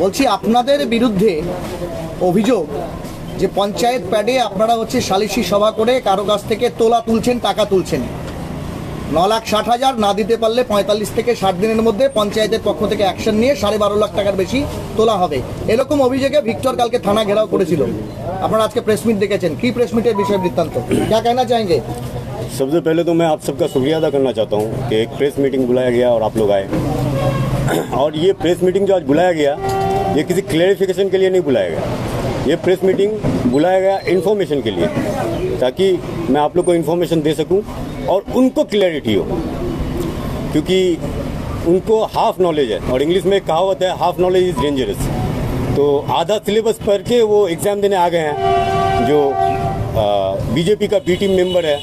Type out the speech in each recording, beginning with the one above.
বলছি আপনাদের বিরুদ্ধে অভিযোগ যে পঞ্চায়েত প্যাডে আপনারা হচ্ছে সালিসি সভা করে কারো কাছ থেকে তোলা তুলছেন, টাকা তুলছেন। 9,60,000 না দিতে পারলে 45 থেকে 60 দিনের মধ্যে পঞ্চায়েতের পক্ষ থেকে অ্যাকশন নিয়ে 12.5 লাখ টাকার বেশি তোলা হবে, এরকম অভিযোগে ভিক্টর কালকে থানা ঘেরাও করেছিল। আপনারা আজকে প্রেস মিট দেখেছেন, কি প্রেস মিটের বিষয় বৃত্তান্ত, क्या कहना चाहेंगे? सबसे पहले तो मैं आप सबका शुक्रिया अदा करना चाहता हूँ कि एक प्रेस मीटिंग बुलाया गया और आप लोग आए। और ये प्रेस मीटिंग जो आज बुलाया गया, ये किसी क्लैरिफिकेशन के लिए नहीं बुलाया गया। ये प्रेस मीटिंग बुलाया गया इन्फॉर्मेशन के लिए, ताकि मैं आप लोग को इन्फॉर्मेशन दे सकूं और उनको क्लैरिटी हो, क्योंकि उनको हाफ नॉलेज है। और इंग्लिश में एक कहावत है, हाफ नॉलेज इज़ डेंजरस। तो आधा सिलेबस पढ़ के वो एग्ज़ाम देने आ गए हैं। जो बीजेपी का बी टीम मेंबर है,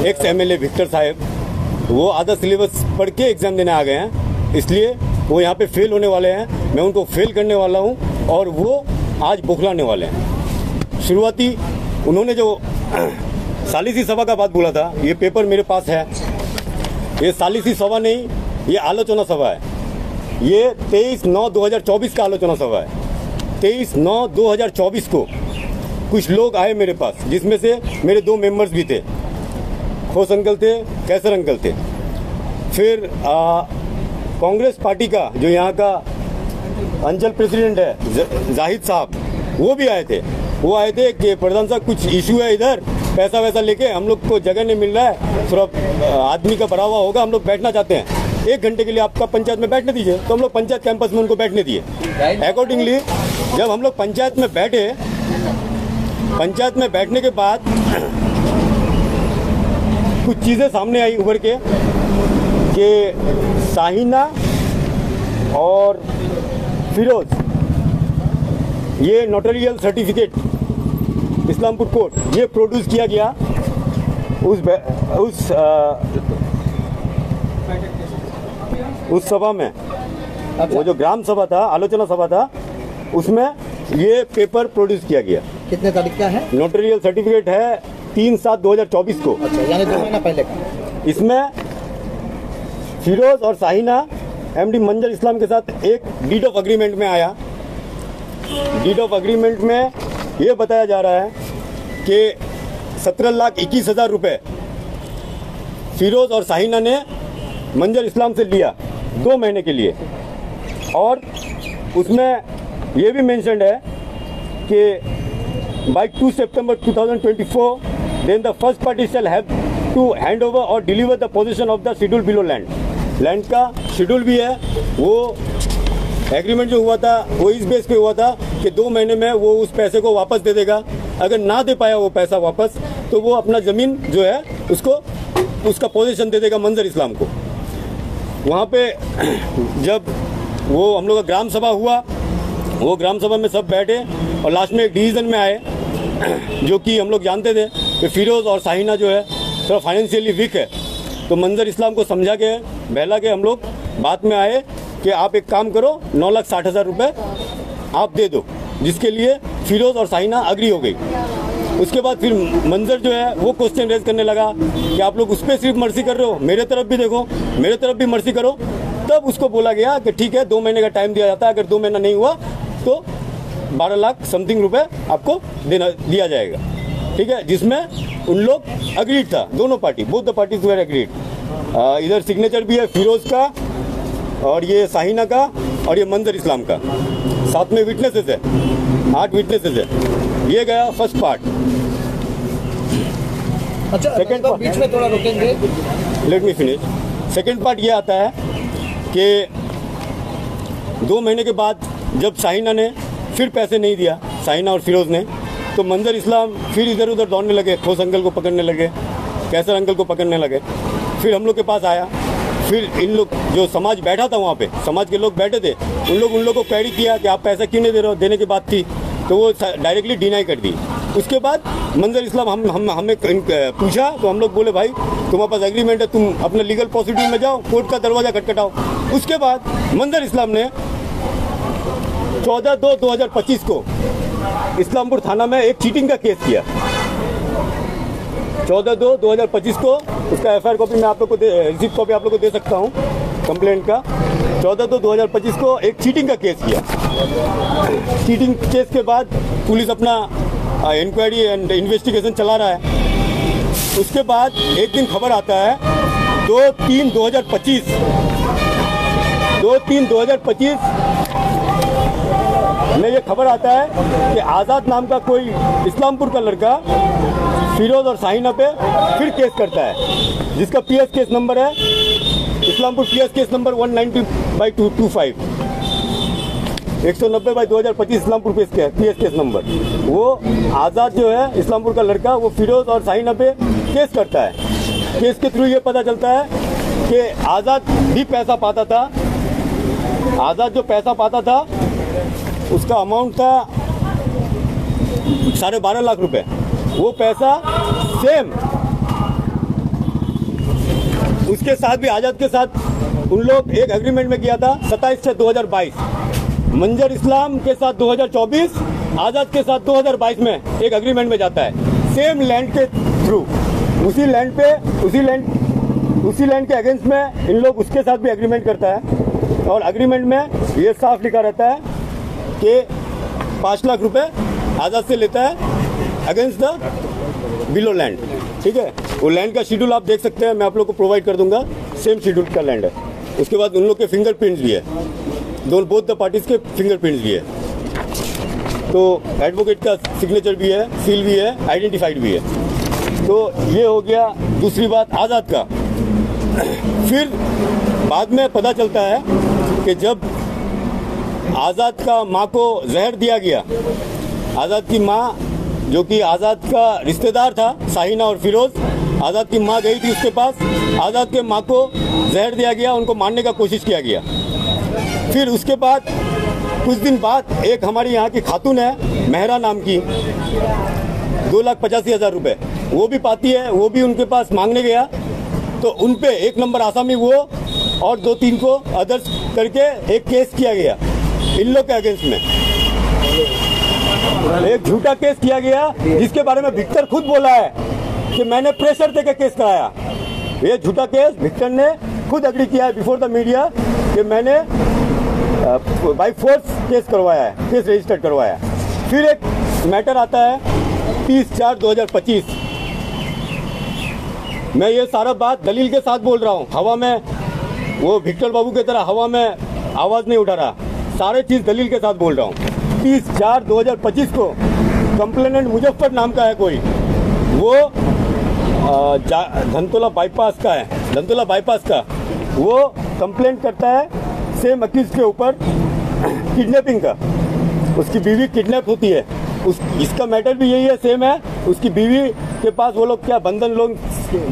एक्स एमएलए विक्टर साहब, वो आधा सिलेबस पढ़ के एग्ज़ाम देने आ गए हैं, इसलिए वो यहाँ पे फेल होने वाले हैं। मैं उनको फेल करने वाला हूँ और वो आज बौखलाने वाले हैं। शुरुआती उन्होंने जो सालिसी सभा का बात बोला था, ये पेपर मेरे पास है। ये सालिसी सभा नहीं, ये आलोचना सभा है। ये 23/9/2024 का आलोचना सभा है। 23/9/2024 को कुछ लोग आए मेरे पास, जिसमें से मेरे 2 मेंबर्स भी थे, खोस अंकल थे, कैसर अंकल थे। फिर कांग्रेस पार्टी का जो यहाँ का अंचल प्रेसिडेंट है जाहिद साहब, वो भी आए थे। वो आए थे कि प्रधान साहब कुछ इशू है इधर, पैसा वैसा लेके हम लोग को जगह नहीं मिल रहा है, थोड़ा आदमी का बढ़ावा होगा, हम लोग बैठना चाहते हैं, 1 घंटे के लिए आपका पंचायत में बैठने दीजिए। तो हम लोग पंचायत कैंपस में उनको बैठने दिए। अकॉर्डिंगली जब हम लोग पंचायत में बैठे, पंचायत में बैठने के बाद कुछ चीज़ें सामने आई उभर के कि साहिना और फिरोज, ये नोटरियल सर्टिफिकेट इस्लामपुर कोर्ट, ये प्रोड्यूस किया गया उस सभा में। अच्छा। वो जो ग्राम सभा था, आलोचना सभा था, उसमें ये पेपर प्रोड्यूस किया गया। कितने तारीख का है? नोटरियल सर्टिफिकेट है 3/7/2024 को। अच्छा, यानी 2 महीना पहले का। इसमें फिरोज और साहिना एमडी मंजर इस्लाम के साथ एक डीड ऑफ अग्रीमेंट में आया। डीड ऑफ अग्रीमेंट में ये बताया जा रहा है कि 17,21,000 रुपये फिरोज और साहिना ने मंजर इस्लाम से लिया 2 महीने के लिए। और उसमें ये भी मेंशन्ड है कि by 2 September 2024 then the first party shall have to hand over or deliver the possession of the schedule below land। Land का शेड्यूल भी है। वो एग्रीमेंट जो हुआ था वो इस बेस पे हुआ था कि 2 महीने में वो उस पैसे को वापस दे देगा। अगर ना दे पाया वो पैसा वापस, तो वो अपना ज़मीन जो है उसको उसका पोजीशन दे देगा मंजर इस्लाम को। वहाँ पे जब वो हम लोग का ग्राम सभा हुआ, वो ग्राम सभा में सब बैठे और लास्ट में एक डिसीजन में आए, जो कि हम लोग जानते थे कि फिरोज़ और साहिना जो है थोड़ा फाइनेंशियली वीक है। तो मंजर इस्लाम को समझा के बहला के हम लोग बात में आए कि आप एक काम करो, 9,60,000 रुपये आप दे दो, जिसके लिए फिरोज़ और साहिना अग्री हो गई। उसके बाद फिर मंजर जो है वो क्वेश्चन रेज करने लगा कि आप लोग उस पर सिर्फ मर्सी कर रहे हो, मेरे तरफ भी देखो, मेरे तरफ भी मर्सी करो। तब उसको बोला गया कि ठीक है, 2 महीने का टाइम दिया जाता है, अगर 2 महीना नहीं हुआ तो 12 लाख समथिंग रुपए आपको दिया जाएगा। ठीक है, जिसमें उन लोग अग्रीड था, दोनों party, both the parties were agreed. इधर सिग्नेचर भी है फिरोज का और ये साहिना का और ये मंजर इस्लाम का, साथ में विटनेसेस है, 8 विटनेसेस है। ये गया फर्स्ट पार्ट। अच्छा, सेकंड पार्ट बीच में थोड़ा रुकेंगे, let me finish. Second part ये आता है कि 2 महीने के बाद जब साहिना ने फिर पैसे नहीं दिया, साहिना और फिरोज ने, तो मंजर इस्लाम फिर इधर उधर दौड़ने लगे, खोस अंकल को पकड़ने लगे, कैसर अंकल को पकड़ने लगे। फिर हम लोग के पास आया, फिर इन लोग जो समाज बैठा था वहाँ पे, समाज के लोग बैठे थे, उन लोग को क्वेरी किया कि आप पैसा क्यों नहीं दे रहे हो, देने की बात थी, तो वो डायरेक्टली डिनाई कर दी। उसके बाद मंजर इस्लाम हमें पूछा, तो हम लोग बोले भाई तुम्हारे पास एग्रीमेंट है, तुम अपने लीगल प्रोसीड्यूर में जाओ, कोर्ट का दरवाज़ा खटखटाओ। उसके बाद मंजर इस्लाम ने 14/2/2025 को इस्लामपुर थाना में एक चीटिंग का केस किया। 14/2/2025 को उसका FIR कॉपी मैं आप लोग को रिसीप्ट कॉपी आप लोग को दे सकता हूँ कंप्लेंट का। 14/2/2025 को एक चीटिंग का केस किया। चीटिंग केस के बाद पुलिस अपना इंक्वायरी एंड इन्वेस्टिगेशन चला रहा है। उसके बाद एक दिन खबर आता है 2/3/2025 में ये खबर आता है कि आज़ाद नाम का कोई इस्लामपुर का लड़का फिरोज और साहिना पे फिर केस करता है, जिसका पीएस केस नंबर है Islampur PS case number 190/225 190/2025 Islampur PS case number. वो आज़ाद जो है इस्लामपुर का लड़का, वो फिरोज और साहिना पे केस करता है। केस के थ्रू ये पता चलता है कि आज़ाद भी पैसा पाता था। आज़ाद जो पैसा पाता था उसका अमाउंट था 12.5 लाख रुपए। वो पैसा सेम उसके साथ भी, आज़ाद के साथ उन लोग एक एग्रीमेंट में किया था 27/6/2022। मंजर इस्लाम के साथ 2024, आज़ाद के साथ 2022 में एक एग्रीमेंट में जाता है सेम लैंड के थ्रू। उसी लैंड के अगेंस्ट में इन लोग उसके साथ भी एग्रीमेंट करता है, और एग्रीमेंट में ये साफ लिखा रहता है कि 5 लाख रुपए आज़ाद से लेता है अगेंस्ट द बिलो लैंड। ठीक है, वो लैंड का शेड्यूल आप देख सकते हैं, मैं आप लोग को प्रोवाइड कर दूंगा। सेम शेड्यूल का लैंड है। उसके बाद उन लोग के फिंगरप्रिंट्स भी है, बोथ द पार्टीज के फिंगरप्रिंट्स भी है। तो एडवोकेट का सिग्नेचर भी है, सील भी है, आइडेंटिफाइड भी है। तो ये हो गया दूसरी बात आज़ाद का। फिर बाद में पता चलता है कि जब आज़ाद का माँ को जहर दिया गया, आज़ाद की माँ जो कि आज़ाद का रिश्तेदार था साहिना और फिरोज, आज़ाद की माँ गई थी उसके पास, आज़ाद के माँ को जहर दिया गया, उनको मारने का कोशिश किया गया। फिर उसके बाद कुछ दिन बाद एक हमारी यहाँ की खातून है मेहरा नाम की, 2,85,000 रुपये वो भी पाती है। वो भी उनके पास मांगने गया तो उन पे 1 नंबर आसामी वो और 2-3 को अदर्स करके एक केस किया गया इन लोग के अगेंस्ट में। एक झूठा केस किया गया जिसके बारे में विक्टर खुद बोला है कि मैंने प्रेशर देकर केस कराया। ये झूठा केस विक्टर ने खुद एग्री किया है बिफोर द मीडिया कि मैंने बाई फोर्स केस करवाया है, केस रजिस्टर करवाया है। फिर एक मैटर आता है 30/4/2025। मैं ये सारा बात दलील के साथ बोल रहा हूँ, हवा में वो विक्टर बाबू की तरह हवा में आवाज़ नहीं उठा रहा, सारे चीज़ दलील के साथ बोल रहा हूँ। 30/4/2025 को कंप्लेनेंट मुजफ्फर नाम का है कोई, वो धनतोला बाईपास का है, धनतोला बाईपास का वो कंप्लेंट करता है सेम अक्यूज के ऊपर किडनैपिंग का। उसकी बीवी किडनैप होती है, इसका मैटर भी यही है, सेम है। उसकी बीवी के पास वो लोग क्या बंधन लोग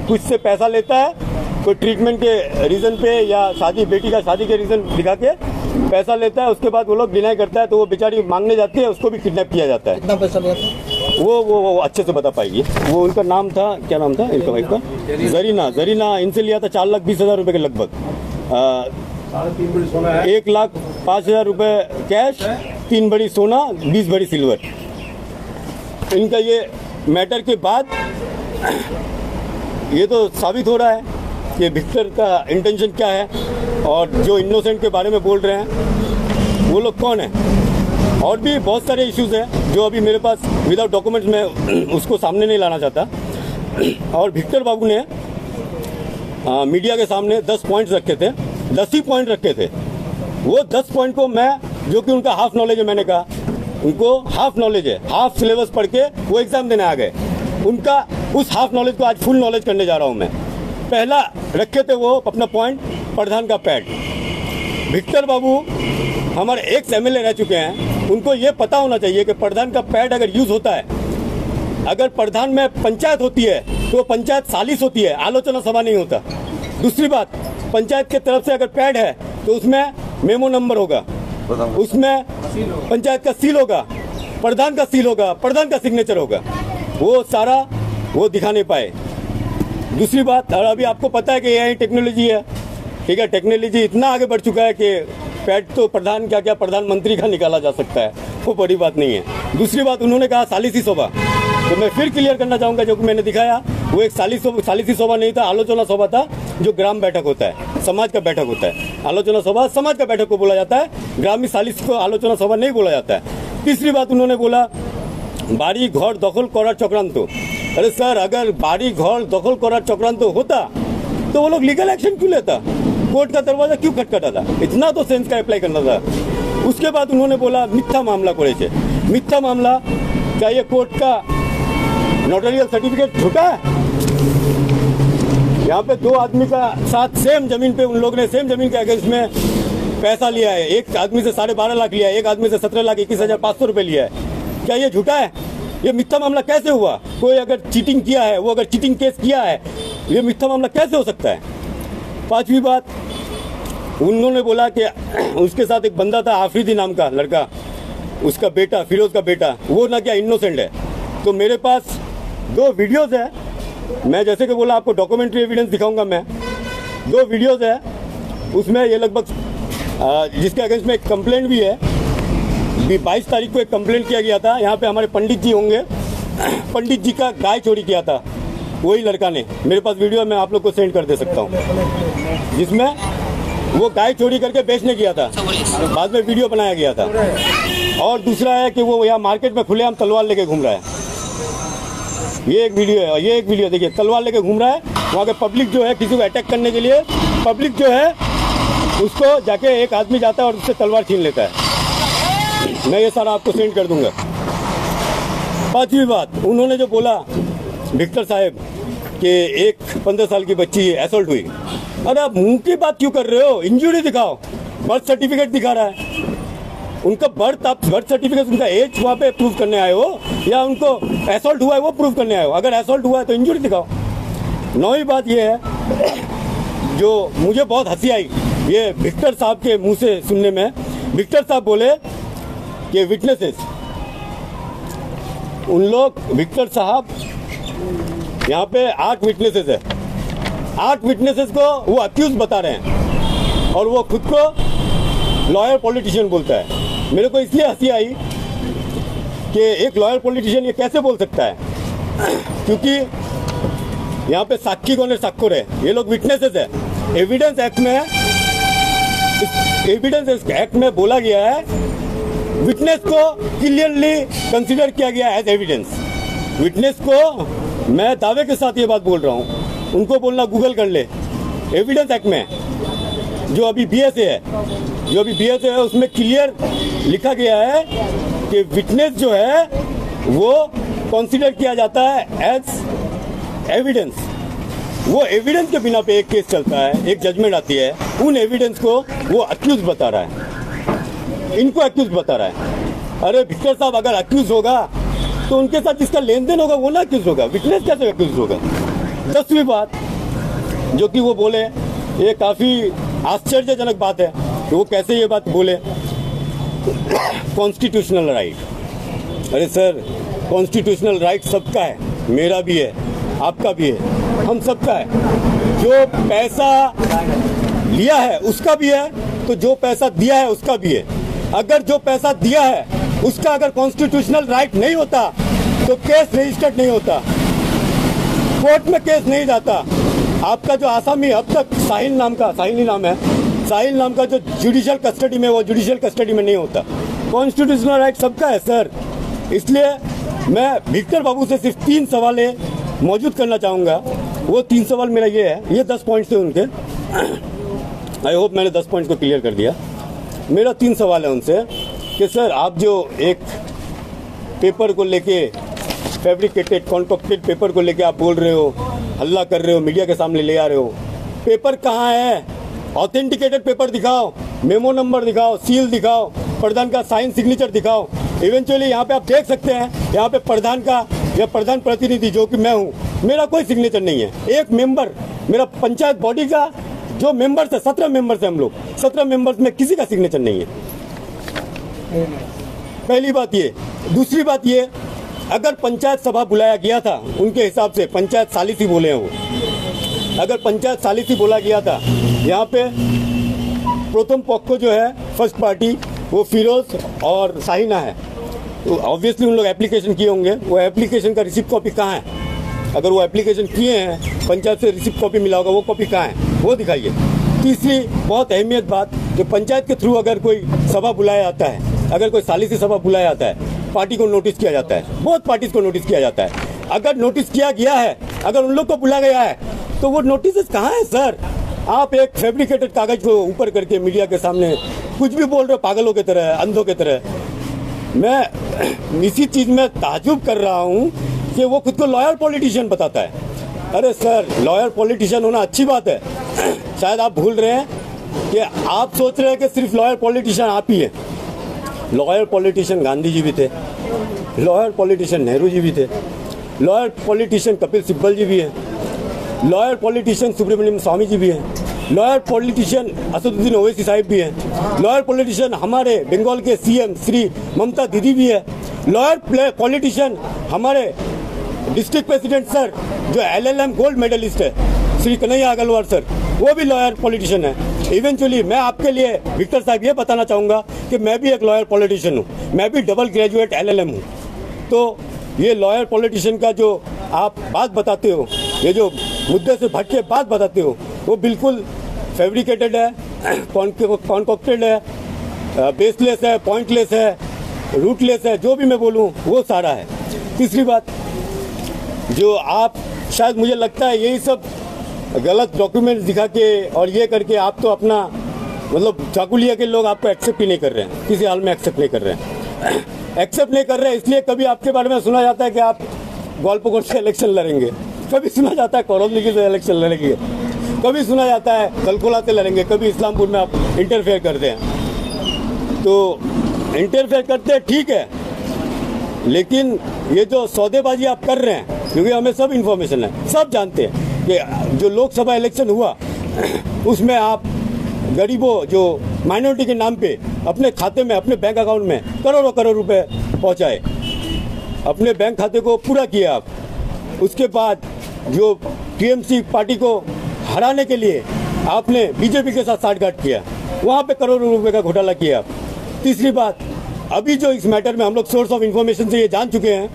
कुछ से पैसा लेता है, कोई ट्रीटमेंट के रीज़न पे या शादी, बेटी का शादी के रीज़न दिखा के पैसा लेता है। उसके बाद वो लोग डिनाई करता है तो वो बेचारी मांगने जाती है, उसको भी किडनैप किया जाता है। कितना पैसा लिया था? वो अच्छे से बता पाएगी। वो उनका नाम था, क्या नाम था इनका वाइफ का? जरीना। इनसे लिया था 4,20,000 रुपये के लगभग। 1,05,000 रुपये कैश, 3 भरी सोना, 20 भरी सिल्वर। इनका ये मैटर के बाद ये तो साबित हो रहा है कि विक्टर का इंटेंशन क्या है, और जो इनोसेंट के बारे में बोल रहे हैं वो लोग कौन है। और भी बहुत सारे इश्यूज हैं जो अभी मेरे पास विदाउट डॉक्यूमेंट्स में उसको सामने नहीं लाना चाहता। और विक्टर बाबू ने मीडिया के सामने 10 पॉइंट्स रखे थे, 10 ही पॉइंट रखे थे। वो 10 पॉइंट को मैं, जो कि उनका हाफ नॉलेज है, मैंने कहा उनको हाफ नॉलेज है, हाफ सिलेबस पढ़ के वो एग्जाम देने आ गए। उनका उस हाफ नॉलेज को आज फुल नॉलेज करने जा रहा हूँ मैं। पहला रखे थे वो अपना पॉइंट, प्रधान का पैड। विक्टर बाबू हमारे एक्स एमएलए रह चुके हैं, उनको ये पता होना चाहिए कि प्रधान का पैड अगर यूज होता है, अगर प्रधान में पंचायत होती है तो पंचायत सालिस होती है, आलोचना सभा नहीं होता। दूसरी बात, पंचायत के तरफ से अगर पैड है तो उसमें मेमो नंबर होगा, उसमें पंचायत का सील होगा, प्रधान का सील होगा, प्रधान का सिग्नेचर होगा। वो सारा वो दिखा नहीं पाए। दूसरी बात, और अभी आपको पता है कि यही टेक्नोलॉजी है, ठीक है, टेक्नोलॉजी इतना आगे बढ़ चुका है कि पैड तो प्रधान क्या क्या प्रधानमंत्री का निकाला जा सकता है, वो बड़ी बात नहीं है। दूसरी बात, उन्होंने कहा सालिसी सभा, तो मैं फिर क्लियर करना चाहूँगा, जो कि मैंने दिखाया वो एक सालिसी सभा नहीं था, आलोचना सभा था, जो ग्राम बैठक होता है। समाज का बैठक होता है। आलोचना सभा समाज का बैठक को बोला जाता है, ग्राम्य सालिस को आलोचना सभा नहीं बोला जाता है। तीसरी बात उन्होंने बोला बाड़ी घर दखल करार चक्रांत। अरे सर, अगर बाड़ी घर दखल करार चक्रांत होता तो वो लोग लीगल एक्शन क्यों लेता, कोर्ट का दरवाजा क्यों खटखटा था? इतना तो सेंस का अप्लाई करना था। उसके बाद उन्होंने बोला मिथ्या मामला करे। मिथ्या मामला क्या ये कोर्ट का नोटरियल सर्टिफिकेट झूठा है? यहाँ पे दो आदमी का साथ सेम जमीन पे उन लोग ने सेम जमीन के अगेंस्ट में पैसा लिया है। एक आदमी से 12.5 लाख लिया है, एक आदमी से 17,21,500 रुपए लिया है। क्या ये झूठा है? ये मिथ्या मामला कैसे हुआ? कोई अगर चीटिंग किया है, वो अगर चीटिंग केस किया है, ये मिथ्या मामला कैसे हो सकता है? पांचवी बात उन्होंने बोला कि उसके साथ एक बंदा था आफरीदी नाम का लड़का, उसका बेटा फिरोज का बेटा, वो ना क्या इनोसेंट है। तो मेरे पास 2 वीडियोस है, मैं जैसे कि बोला आपको डॉक्यूमेंट्री एविडेंस दिखाऊंगा। मैं 2 वीडियोस है, उसमें ये लगभग जिसके अगेंस्ट में एक कंप्लेंट भी है। 22 तारीख को एक कंप्लेंट किया गया था, यहाँ पे हमारे पंडित जी होंगे, पंडित जी का गाय चोरी किया था वही लड़का ने। मेरे पास वीडियो मैं आप लोग को सेंड कर दे सकता हूँ, जिसमें वो गाय चोरी करके बेचने गया था, बाद में वीडियो बनाया गया था। और दूसरा है कि वो यहाँ मार्केट में खुलेआम तलवार लेके घूम रहा है। ये एक वीडियो है, ये एक वीडियो देखिए, तलवार लेके घूम रहा है। वहाँ के पब्लिक जो है किसी को अटैक करने के लिए, पब्लिक जो है उसको जाके एक आदमी जाता है और उससे तलवार छीन लेता है। मैं ये सारा आपको सेंड कर दूंगा। पांचवी बात उन्होंने जो बोला विक्टर साहब कि एक 15 साल की बच्ची असॉल्ट हुई। अरे आप मुंह की बात क्यों कर रहे हो? इंजरी दिखाओ, बर्थ सर्टिफिकेट दिखा रहा है उनका बर्थ, आप बर्थ सर्टिफिकेट उनका एज वहाँ पे प्रूव करने आए हो या उनको असॉल्ट हुआ है वो प्रूव करने आए हो? अगर असॉल्ट हुआ है तो इंजरी दिखाओ। 9वीं बात ये है जो मुझे बहुत हंसी आई, ये विक्टर साहब के मुंह से सुनने में। विक्टर साहब बोले कि विटनेसेस, उन लोग विक्टर साहब यहाँ पे 8 विटनेसेस है, 8 विटनेसेस को वो अक्यूज बता रहे हैं और वो खुद को लॉयर पॉलिटिशियन बोलता है। मेरे को इसलिए हंसी आई कि एक लॉयर पॉलिटिशियन ये कैसे बोल सकता है, क्योंकि यहाँ पे साक्षी कौन है? साक्षर है, ये लोग विटनेसेस है। एविडेंस एक्ट में बोला गया है विटनेस को क्लियरली कंसीडर किया गया एज एविडेंस। विटनेस को मैं दावे के साथ ये बात बोल रहा हूँ, उनको बोलना गूगल कर ले। एविडेंस एक्ट में जो अभी बीएसए है उसमें क्लियर लिखा गया है कि विटनेस जो है वो कंसीडर किया जाता है एज एविडेंस। वो एविडेंस के बिना पे एक केस चलता है, एक जजमेंट आती है, उन एविडेंस को वो अक्यूज बता रहा है, इनको अक्यूज बता रहा है। अरे विक्टर साहब अगर अक्यूज होगा तो उनके साथ जिसका लेन देन होगा वो ना अक्यूज होगा, विटनेस कैसे अक्यूज होगा? 10वीं बात जो कि वो बोले, ये काफी आश्चर्यजनक बात है कि वो कैसे ये बात बोले, कॉन्स्टिट्यूशनल राइट। अरे सर, कॉन्स्टिट्यूशनल राइट सबका है, मेरा भी है, आपका भी है, हम सबका है। जो पैसा लिया है उसका भी है, तो जो पैसा दिया है उसका भी है। अगर जो पैसा दिया है उसका अगर कॉन्स्टिट्यूशनल राइट नहीं होता तो केस रजिस्टर्ड नहीं होता, कोर्ट में केस नहीं जाता। आपका जो आसामी अब तक साहिल नाम का जो जुडिशियल कस्टडी में, वो जुडिशियल कस्टडी में नहीं होता। कॉन्स्टिट्यूशनल राइट सबका है सर। इसलिए मैं विक्टर बाबू से सिर्फ 3 सवाल मौजूद करना चाहूँगा। वो 3 सवाल मेरा ये है, ये 10 पॉइंट्स थे उनके, आई होप मैंने 10 पॉइंट्स को क्लियर कर दिया। मेरा 3 सवाल है उनसे कि सर आप जो एक पेपर को लेके, फैब्रिकेटेड कॉन्ट्रैक्टेड पेपर को लेके आप बोल रहे हो, हल्ला कर रहे हो, मीडिया के सामने ले आ रहे हो, पेपर कहाँ है? ऑथेंटिकेटेड पेपर दिखाओ, मेमो नंबर दिखाओ, सील दिखाओ, प्रधान का साइन सिग्नेचर दिखाओ। इवेंचुअली यहाँ पे आप देख सकते हैं, यहाँ पे प्रधान का या प्रधान प्रतिनिधि जो कि मैं हूँ, मेरा कोई सिग्नेचर नहीं है। एक मेंबर, मेरा पंचायत बॉडी का जो मेंबर्स है, 17 मेंबर्स है हम लोग, 17 मेंबर्स में किसी का सिग्नेचर नहीं है। पहली बात ये। दूसरी बात ये, अगर पंचायत सभा बुलाया गया था, उनके हिसाब से पंचायत सालिसी बोले हैं वो, अगर पंचायत सालिसी बोला गया था, यहाँ पे प्रथम पक्ष जो है फर्स्ट पार्टी वो फिरोज और साहिना है, तो ऑब्वियसली उन लोग एप्लीकेशन किए होंगे। वो एप्लीकेशन का रिसिप्ट कॉपी कहाँ है? अगर वो एप्लीकेशन किए हैं, पंचायत से रिसिप्ट कॉपी मिला होगा, वो कॉपी कहाँ है? वो दिखाइए। तीसरी बहुत अहमियत बात कि पंचायत के थ्रू अगर कोई सभा बुलाया जाता है, अगर कोई सालिसी सभा बुलाया जाता है, पार्टी को नोटिस किया जाता है, बहुत पार्टीज को नोटिस किया जाता है। अगर नोटिस किया गया है, अगर उन लोग को बुलाया गया है, तो वो नोटिस कहाँ है सर? आप एक फैब्रिकेटेड कागज को ऊपर करके मीडिया के सामने कुछ भी बोल रहे हो, पागलों की तरह, अंधों की तरह। मैं इसी चीज में ताज्जुब कर रहा हूँ कि वो खुद को लॉयर पॉलिटिशियन बताता है। अरे सर, लॉयर पॉलिटिशियन होना अच्छी बात है। शायद आप भूल रहे हैं कि आप सोच रहे हैं कि सिर्फ लॉयर पॉलिटिशियन आप ही है। लॉयर पॉलिटिशियन गांधी जी भी थे, लॉयर पॉलिटिशियन नेहरू जी भी थे, लॉयर पॉलिटिशियन कपिल सिब्बल जी भी हैं, लॉयर पॉलिटिशियन सुब्रमण्यम स्वामी जी भी हैं, लॉयर पॉलिटिशियन असदुद्दीन ओवैसी साहिब भी हैं, लॉयर पॉलिटिशियन हमारे बंगाल के सीएम श्री ममता दीदी भी है, लॉयर पॉलिटिशियन हमारे डिस्ट्रिक्ट प्रेसिडेंट सर जो LLM गोल्ड मेडलिस्ट है श्री कन्हैया अग्रवाल सर, वो भी लॉयर पॉलिटिशियन है। इवेंचुअली मैं आपके लिए विक्टर साहब ये बताना चाहूँगा कि मैं भी एक लॉयर पॉलिटिशियन हूँ, मैं भी डबल ग्रेजुएट LLM हूँ। तो ये लॉयर पॉलिटिशियन का जो आप बात बताते हो, ये जो मुद्दे से भटके के बात बताते हो, वो बिल्कुल फैब्रिकेटेड है, कॉन्कॉक्टेड है, बेसलेस है, पॉइंटलेस है, रूटलेस है, जो भी मैं बोलूँ वो सारा है। तीसरी बात, जो आप शायद मुझे लगता है यही सब गलत डॉक्यूमेंट्स दिखा के और ये करके आप तो अपना मतलब चाकुलिया के लोग आपको एक्सेप्ट ही नहीं कर रहे हैं, किसी हाल में एक्सेप्ट नहीं कर रहे हैं। एक्सेप्ट नहीं कर रहे हैं इसलिए कभी आपके बारे में सुना जाता है कि आप गोलपकोट से इलेक्शन लड़ेंगे, कभी सुना जाता है करौली से इलेक्शन लड़ेंगे, कभी सुना जाता है कलकोला से लड़ेंगे, कभी इस्लामपुर में आप इंटरफेयर करते हैं। तो इंटरफेयर करते हैं ठीक है, लेकिन ये जो सौदेबाजी आप कर रहे हैं, क्योंकि हमें सब इन्फॉर्मेशन है, सब जानते हैं कि जो लोकसभा इलेक्शन हुआ उसमें आप गरीबों जो माइनॉरिटी के नाम पे अपने खाते में, अपने बैंक अकाउंट में करोड़ों करोड़ रुपए पहुंचाए, अपने बैंक खाते को पूरा किया आप। उसके बाद जो TMC पार्टी को हराने के लिए आपने बीजेपी के साथ साठगांठ किया, वहाँ पे करोड़ों रुपए का घोटाला किया। तीसरी बात, अभी जो इस मैटर में हम लोग सोर्स ऑफ इंफॉर्मेशन से ये जान चुके हैं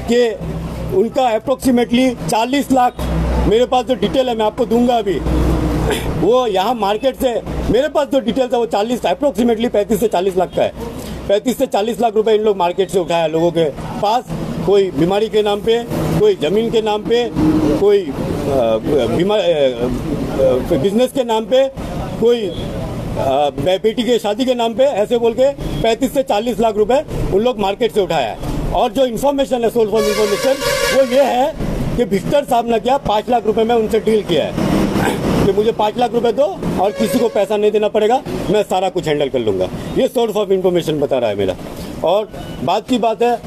कि उनका अप्रोक्सीमेटली 40 लाख, मेरे पास जो डिटेल है मैं आपको दूंगा अभी, वो यहाँ मार्केट से मेरे पास जो डिटेल्स है वो 40 अप्रोक्सीमेटली 35 से 40 लाख का है। 35 से 40 लाख रुपए इन लोग मार्केट से उठाया लोगों के पास, कोई बीमारी के नाम पे, कोई जमीन के नाम पे, कोई बिजनेस के नाम पे, कोई बेटी के शादी के नाम पे, ऐसे बोल के 35 से 40 लाख रुपए उन लोग मार्केट से उठाया है। और जो इन्फॉर्मेशन है, सोर्स ऑफ इन्फॉर्मेशन, वो ये है कि विक्टर साहब ने क्या 5 लाख रुपए में उनसे डील किया है कि मुझे 5 लाख रुपए दो और किसी को पैसा नहीं देना पड़ेगा, मैं सारा कुछ हैंडल कर लूँगा। ये सोर्स ऑफ इन्फॉर्मेशन बता रहा है मेरा। और बात की बात है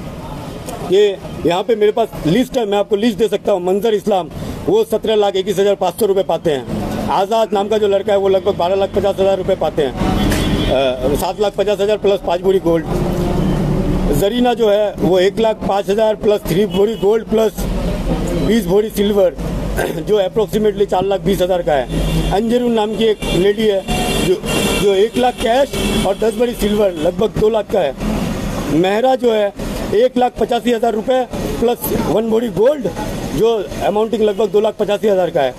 कि यहाँ पे मेरे पास लिस्ट है, मैं आपको लिस्ट दे सकता हूँ। मंजर इस्लाम वो 17,21,500 रुपये पाते हैं। आज़ाद नाम का जो लड़का है वो लगभग 12,50,000 रुपये पाते हैं, 7,50,000 प्लस 5 बोरी गोल्ड। जरीना जो है वो 1,05,000 प्लस 3 बोरी गोल्ड प्लस 20 बोरी सिल्वर, जो अप्रोक्सीमेटली 4,20,000 का है। अंजरून नाम की एक लेडी है जो 1 लाख कैश और 10 बोरी सिल्वर लगभग 2 लाख का है। मेहरा जो है 1,85,000 रुपये प्लस 1 बोरी गोल्ड, जो अमाउंटिंग लगभग 2,85,000 का है।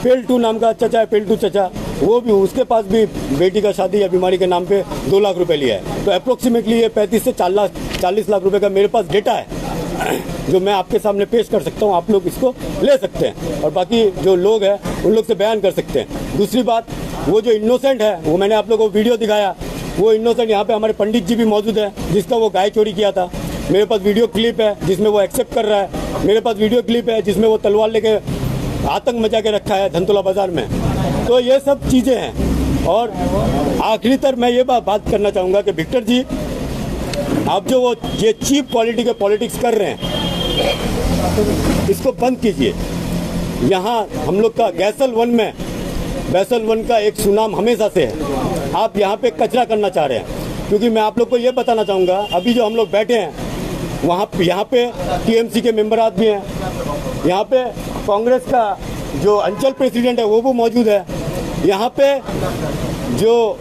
पेल्टू नाम का चचा है, पेल्टू चचा, वो भी, उसके पास भी बेटी का शादी या बीमारी के नाम पे 2 लाख रुपए लिया है। तो अप्रोक्सीमेटली ये 35 से 40 लाख रुपए का मेरे पास डेटा है जो मैं आपके सामने पेश कर सकता हूँ। आप लोग इसको ले सकते हैं और बाकी जो लोग हैं उन लोग से बयान कर सकते हैं। दूसरी बात, वो जो इनोसेंट है, वो मैंने आप लोगों को वीडियो दिखाया, वो इनोसेंट यहाँ पे हमारे पंडित जी भी मौजूद है जिसका वो गाय चोरी किया था। मेरे पास वीडियो क्लिप है जिसमें वो एक्सेप्ट कर रहा है। मेरे पास वीडियो क्लिप है जिसमें वो तलवार लेके आतंक मचा के रखा है धनतोला बाजार में। तो ये सब चीज़ें हैं। और आखिरी तक मैं ये बात करना चाहूँगा कि विक्टर जी, आप जो वो ये चीप क्वालिटी के पॉलिटिक्स कर रहे हैं, इसको बंद कीजिए। यहाँ हम लोग का बैसल वन का एक सुनाम हमेशा से है। आप यहाँ पे कचरा करना चाह रहे हैं, क्योंकि मैं आप लोग को ये बताना चाहूँगा, अभी जो हम लोग बैठे हैं यहाँ पे TMC के मेंबर भी हैं, यहाँ पे कांग्रेस का जो अंचल प्रेसिडेंट है वो भी मौजूद है, यहाँ पे जो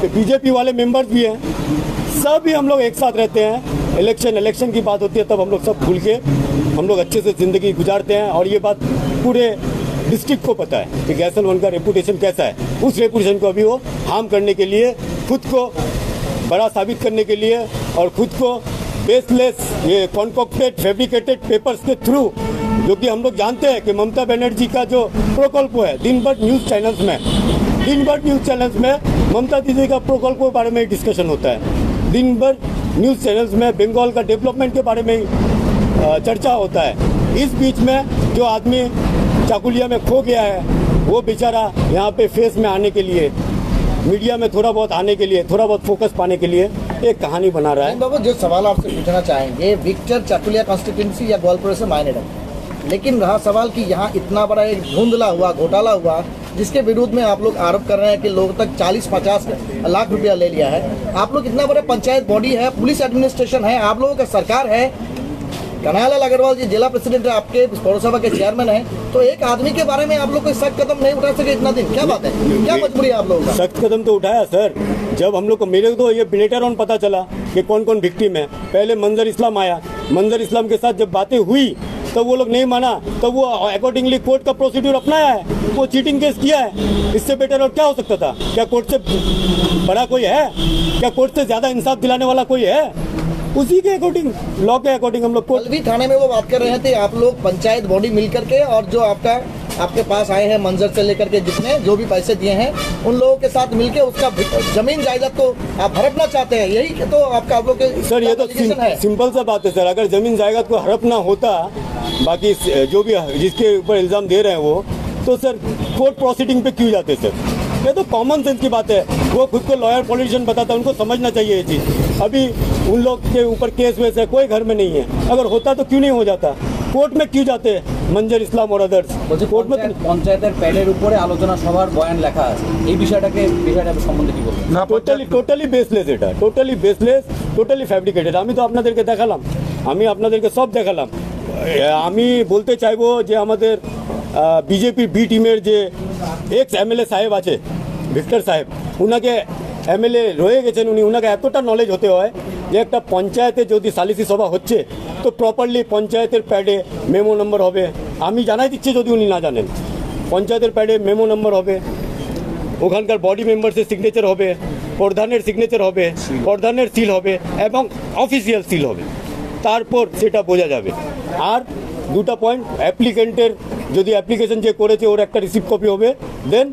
BJP वाले मेंबर्स भी हैं, सभी हम लोग एक साथ रहते हैं। इलेक्शन की बात होती है तब हम लोग सब भूल के हम लोग अच्छे से ज़िंदगी गुजारते हैं। और ये बात पूरे डिस्ट्रिक्ट को पता है कि गैसल वन का रेपुटेशन कैसा है। उस रेपुटेशन को अभी वो हार्म करने के लिए, खुद को बड़ा साबित करने के लिए और खुद को बेसलेस ये कॉन्कॉक्टेड फैब्रिकेटेड पेपर्स के थ्रू, जो कि हम लोग जानते हैं कि ममता बनर्जी का जो प्रकल्प है, दिन भर न्यूज़ चैनल्स में ममता दीदी का प्रकल्प के बारे में डिस्कशन होता है। दिन भर न्यूज़ चैनल्स में बंगाल का डेवलपमेंट के बारे में चर्चा होता है। इस बीच में जो आदमी चाकुलिया में खो गया है, वो बेचारा यहाँ पे फेस में आने के लिए, मीडिया में थोड़ा बहुत आने के लिए, थोड़ा बहुत फोकस पाने के लिए एक कहानी बना रहा है। बाबू, जो सवाल आपसे पूछना चाहेंगे, विक्टर चाकुलिया कॉन्स्टिट्यूंसी या ग्वालियर से मायने रखता, लेकिन रहा सवाल कि यहाँ इतना बड़ा एक धुंधला हुआ, घोटाला हुआ, जिसके विरुद्ध में आप लोग आरोप कर रहे हैं कि लोग तक 40-50 लाख रुपया ले लिया है। आप लोग इतना बड़ा पंचायत बॉडी है, पुलिस एडमिनिस्ट्रेशन है, आप लोगों का सरकार है, कन्हैयालाल अग्रवाल जी जिला प्रेसिडेंट है, आपके पौरसभा के चेयरमैन हैं, तो एक आदमी के बारे में आप लोग कोई सख्त कदम नहीं उठा सके इतना दिन? क्या बात है, क्या मजबूरी है आप लोगों का? सख्त कदम तो उठाया सर। जब हम लोग को, मेरे को ये लेटर ऑन पता चला कि कौन कौन विक्टिम है, पहले मंजर इस्लाम आया, मंजर इस्लाम के साथ जब बातें हुई तब वो लोग नहीं माना, तब वो अकॉर्डिंगली कोर्ट का प्रोसीड्यूर अपनाया है, वो चीटिंग केस किया है। इससे बेटर और क्या हो सकता था? क्या कोर्ट से बड़ा कोई है? क्या कोर्ट से ज्यादा इंसाफ दिलाने वाला कोई है? उसी के अकॉर्डिंग, लॉ के अकॉर्डिंग हम लोग कल भी थाने में वो बात कर रहे थे, आप लोग पंचायत बॉडी मिल करके, और जो आपके पास आए हैं मंजर से लेकर के जितने जो भी पैसे दिए हैं, उन लोगों के साथ मिलके उसका जमीन जायदाद को आप हड़पना चाहते हैं, यही तो आपका आप लोग के सर? ये तो सिंपल सा बात है सर। अगर जमीन जायदाद को हड़पना होता, बाकी जो भी जिसके ऊपर इल्जाम दे रहे हैं वो, तो सर कोर्ट प्रोसीडिंग पे क्यों जाते सर? ये तो कॉमन सेंस की बात है। वो खुद को लॉयर पॉलिटिशियन बताता है, उनको समझना चाहिए ये चीज़। अभी उन लोग के ऊपर केस वेस है, कोई घर में नहीं है। अगर होता तो क्यों नहीं हो जाता? कोर्ट में क्यों जाते हैं मंजर इस्लाम और अदर्स? कोर्ट में पंचायतेর প্যাডের উপরে আলোচনা সভার বয়ান লেখা আছে, এই বিষয়টা সম্বন্ধে কি বলবেন? টোটালি বেসলেস, এটা টোটালি বেসলেস, টোটালি ফ্যাব্রিকেটেড। আমি তো আপনাদেরকে দেখালাম, আমি আপনাদেরকে সব দেখালাম। আমি বলতে চাইবো যে আমাদের বিজেপির বি টিমের যে এক্স এমএলএ সাহেব আছে, ভিক্টর সাহেব, উনাকে এমএলএ রয়ে গেছেন, উনাকে এতটা নলেজ হতে হয় যে একটা পঞ্চায়েতে যদি সালিসি সভা হচ্ছে তো প্রপারলি পঞ্চায়েতের প্যাডে মেমো নম্বর হবে। আমি জানাই দিচ্ছি যদি উনি না জানেন, পঞ্চায়েতের প্যাডে মেমো নম্বর হবে, ওখানকার বডি মেম্বার্সের সিগনেচার হবে, প্রধানের সিগনেচার হবে, প্রধানের সিল হবে এবং অফিসিয়াল সিল হবে, তারপর সেটা বোঝা যাবে। আর দুটা পয়েন্ট, অ্যাপ্লিকেন্টের যদি অ্যাপ্লিকেশন যে করেছে ওর একটা রিসিপ্ট কপি হবে, দেন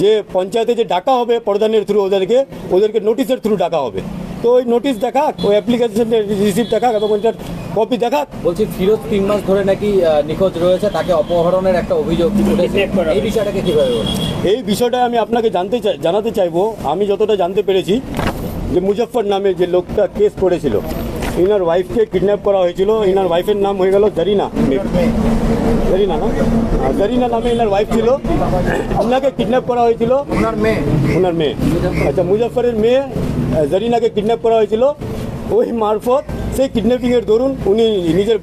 যে পঞ্চায়েতে যে ডাকা হবে প্রধানের থ্রু, ওদেরকে নোটিশের থ্রু ডাকা হবে। তো ওই নোটিশ দেখাক, ওই অ্যাপ্লিকেশনের রিসিপ্ট দেখাক এবং ওইটার কপি দেখাক। বলছি ফিরোজ 3 মাস ধরে নাকি নিখোঁজ রয়েছে, তাকে অপহরণের একটা অভিযোগ উঠেছে, এই বিষয়টাকে কিভাবে বলবেন? এই বিষয়টা আমি আপনাকে জানাতে চাইবো। আমি যতটা জানতে পেরেছি যে মুজফ্ফর নামে যে লোকটা কেস করেছিল, ইনার ওয়াইফকে কিডন্যাপ করা হয়েছিল। ইনার ওয়াইফের নাম হয়ে গেল জরিনা, জরিনা না, জরিনা নামে ইনার ওয়াইফ ছিল, ওনাকে কিডন্যাপ করা হয়েছিল। ওনার মেয়ে, আচ্ছা, মুজফ্ফরের মেয়ে জরিনাকে কিডন্যাপ করা হয়েছিল। ওই মারফত সেই কিডন্যাপিংয়ের দরুন উনি নিজের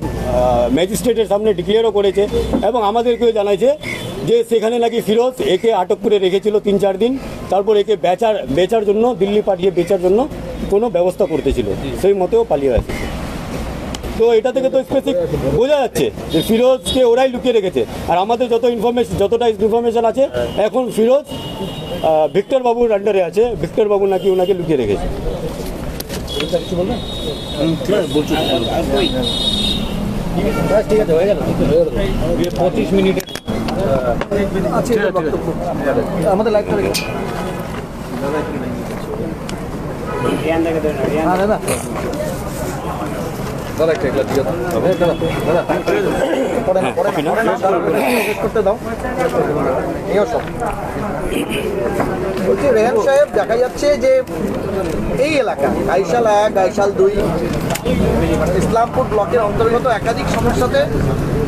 ম্যাজিস্ট্রেটের সামনে ডিক্লেয়ারও করেছে এবং আমাদেরকেও জানাইছে যে সেখানে নাকি ফিরোজ একে আটক করে রেখেছিল 3-4 দিন, তারপর একে বেচার জন্য দিল্লি পাঠিয়ে বেচার জন্য কোনো ব্যবস্থা করতেছিল, সেই মতেও পালিয়ে আসে। তো এটা থেকে তো স্পেসিফিক বোঝা যাচ্ছে যে ফিরোজকে ওরাই লুকিয়ে রেখেছে। আর আমাদের যতটা ইনফরমেশন আছে, এখন ফিরোজ ভিক্টর বাবুর আন্ডারে আছে, ভিক্টর বাবু নাকি ওনাকে লুকিয়ে রেখেছে। কিছু বলবেন? ঠিক আছে, হয়ে গেল 25 মিনিটে আছে আমাদের লাইভ করে করতে দাও। বলছি রেহান সাহেব, দেখা যাচ্ছে যে এই এলাকা গাইশাল 1, গাইশাল 2, ইসলামপুর ব্লকের অন্তর্গত একাধিক সমস্যাতে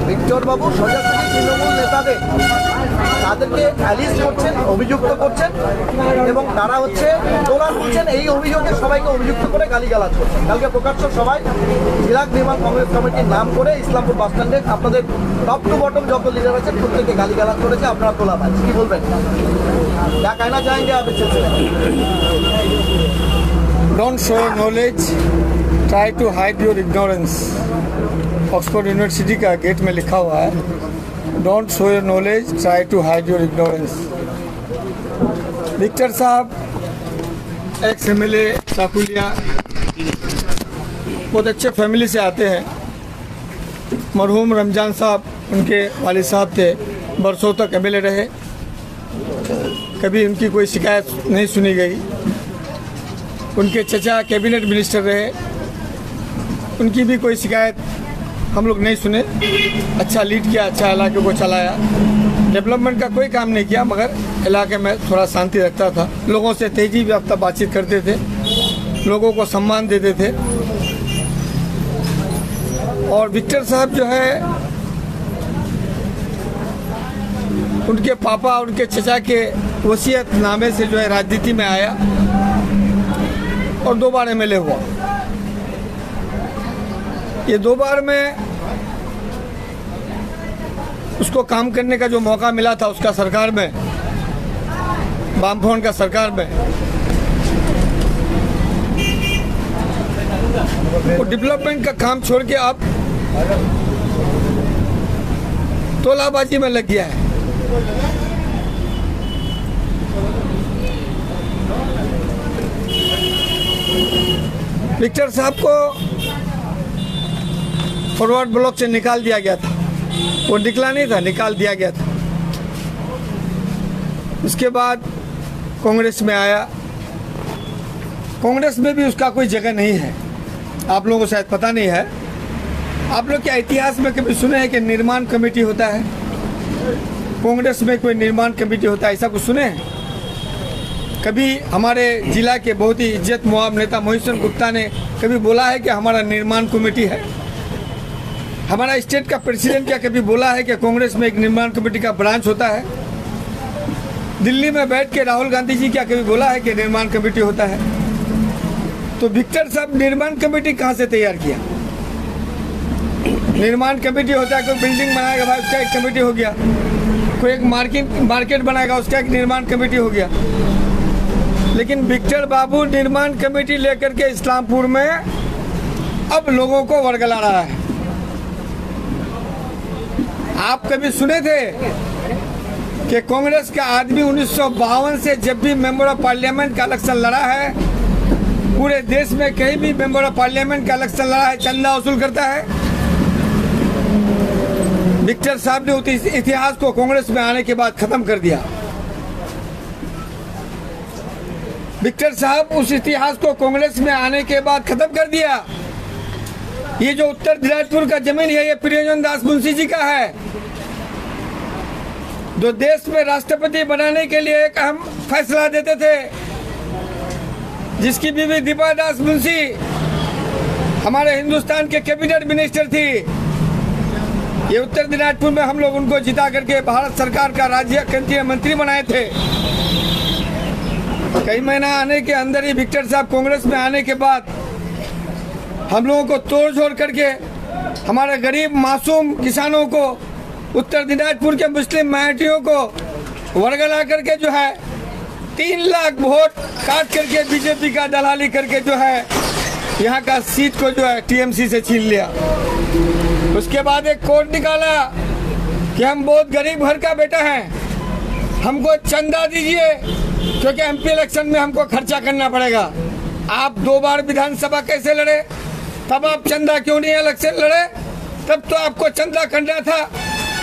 ভিক্টর বাবু সোজাসুজি তৃণমূল নেতাদের তাদেরকে অ্যালিস্ট করছেন, অভিযুক্ত করছেন এবং তারা হচ্ছে তোলা তুলছেন। এই অভিযোগে সবাইকে অভিযুক্ত করে গালিগালাজ করছেন। কালকে প্রকাশ্য সবাই জেলা নির্মাণ কংগ্রেস কমিটির নাম করে ইসলামপুর বাস স্ট্যান্ডে আপনাদের টপ টু বটম যত লিডার আছেন প্রত্যেকে গালিগালাজ করেছে, আপনারা তোলা পাচ্ছেন। কি বলবেন? क्या कहना चाहेंगे आप इस सिलसिले में? Don't show knowledge, try to hide your ignorance. Oxford University का गेट में लिखा हुआ है don't show your knowledge, try to hide your ignorance. Victor साहब एक्स MLA चाकुलिया, बहुत अच्छे फैमिली से आते हैं। मरहूम रमजान साहब उनके वालिद साहब थे, बरसों तक MLA रहे, कभी उनकी कोई शिकायत नहीं सुनी गई। उनके चचा कैबिनेट मिनिस्टर रहे, उनकी भी कोई शिकायत हम लोग नहीं सुने। अच्छा लीड किया, अच्छा इलाके को चलाया, डेवलपमेंट का कोई काम नहीं किया, मगर इलाके में थोड़ा शांति रखता था, लोगों से तेजी याफ्ता बातचीत करते थे, लोगों को सम्मान देते थे। और विक्टर साहब जो है, उनके पापा उनके चचा के वसीयत नामे से जो है राजनीति में आया और 2 बार MLA हुआ। ये 2 बार में उसको काम करने का जो मौका मिला था उसका सरकार में, वामफ्रंट का सरकार में, वो डेवलपमेंट का काम छोड़ के अब तोलाबाजी में लग गया है। विक्टर साहब को फॉरवर्ड ब्लॉक से निकाल दिया गया था, वो निकला नहीं था, निकाल दिया गया था। उसके बाद कांग्रेस में आया, कांग्रेस में भी उसका कोई जगह नहीं है। आप लोगों को शायद पता नहीं है, आप लोग के इतिहास में कभी सुने हैं कि निर्माण कमेटी होता है? कांग्रेस में कोई निर्माण कमेटी होता है, ऐसा कुछ सुने हैं? कभी हमारे जिला के बहुत ही इज्जत मुआब नेता मोहिसन गुप्ता ने कभी बोला है कि हमारा निर्माण कमेटी है? हमारा स्टेट का प्रेसिडेंट क्या कभी बोला है कि कांग्रेस में एक निर्माण कमेटी का ब्रांच होता है? दिल्ली में बैठ के राहुल गांधी जी क्या कभी बोला है कि निर्माण कमेटी होता है? तो विक्टर साहब निर्माण कमेटी कहाँ से तैयार किया? निर्माण कमेटी होता है, कोई बिल्डिंग बनाएगा भाई उसका एक कमेटी हो गया, कोई एक मार्केट बनाएगा उसका एक निर्माण कमेटी हो गया। लेकिन विक्टर बाबू निर्माण कमेटी लेकर के इस्लामपुर में अब लोगों को वर्गला रहा है। आप कभी सुने थे कि कांग्रेस का आदमी 1952 से जब भी मेंबर ऑफ पार्लियामेंट का इलेक्शन लड़ा है, पूरे देश में कहीं भी मेंबर ऑफ पार्लियामेंट का इलेक्शन लड़ा है, चंदा वसूल करता है? विक्टर साहब ने उस इतिहास को कांग्रेस में आने के बाद खत्म कर दिया। विक्टर साहब उस इतिहास को कांग्रेस में आने के बाद खत्म कर दिया। ये जो उत्तर दिनाजपुर का जमीन है, ये प्रियंजन दास मुंशी जी का है, जो देश में राष्ट्रपति बनाने के लिए एक अहम फैसला देते थे, जिसकी बीवी दीपा दास मुंशी हमारे हिंदुस्तान के कैबिनेट मिनिस्टर थी। ये उत्तर दिनाजपुर में हम लोग उनको जिता करके भारत सरकार का राज्य केंद्रीय मंत्री बनाए थे। कई महीना आने के अंदर ही विक्टर साहब कांग्रेस में आने के बाद हम लोगों को तोड़ छोड़ करके हमारे गरीब मासूम किसानों को, उत्तर दिनाजपुर के मुस्लिम माइनॉरिटियों को वर्गला करके जो है 3 लाख वोट काट करके बीजेपी का दलाली करके जो है यहाँ का सीट को जो है टीएमसी से छीन लिया। उसके बाद एक कोर्ट निकाला कि हम बहुत गरीब घर का बेटा है, हमको चंदा दीजिए क्योंकि एमपी इलेक्शन में हमको खर्चा करना पड़ेगा। आप 2 बार विधानसभा कैसे लड़े? तब आप चंदा क्यों नहीं इलेक्शन लड़े? तब तो आपको चंदा करना था।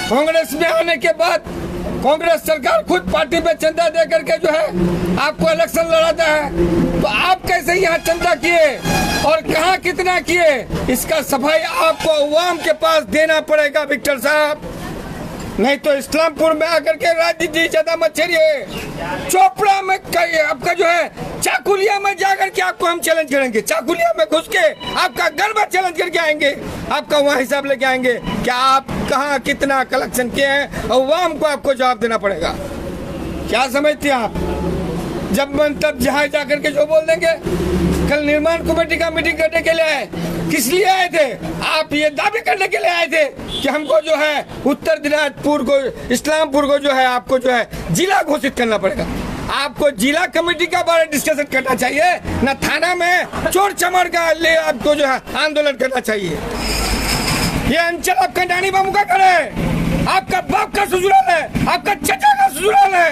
कांग्रेस में आने के बाद कांग्रेस सरकार खुद पार्टी पे चंदा दे करके जो है आपको इलेक्शन लड़ाता है, तो आप कैसे यहाँ चंदा किए और कहाँ कितना किए? इसका सफाई आपको अवाम के पास देना पड़ेगा विक्टर साहब, नहीं तो इस्लामपुर में आकर के राजनीति ज्यादा मत छेड़िए। चोपड़ा में आपका जो है चाकुलिया में जाकर के आपको हम चैलेंज करेंगे, चाकुलिया में घुस के आपका घर में चैलेंज करके आएंगे, आपका वहाँ हिसाब लेके आएंगे कि आप कहाँ कितना कलेक्शन किए हैं, अवाम को आपको जवाब देना पड़ेगा। क्या समझते हैं आप? जब मन तब जहाँ जाकर के जो बोल देंगे। कल निर्माण कमेटी का मीटिंग करने के लिए आए, किस लिए आए थे? आप ये दावे करने के लिए आए थे कि हमको जो है उत्तर दिनाजपुर को, इस्लामपुर को जो है आपको जो है जिला घोषित करना पड़ेगा। आपको जिला कमेटी का बारे डिस्कशन करना चाहिए, न थाना में चोर चमार का ले आपको जो है आंदोलन करना चाहिए। ये अंचल आप कंडानी बाबू का करे, आपका बाप का ससुराल है, आपका चचा का ससुराल है,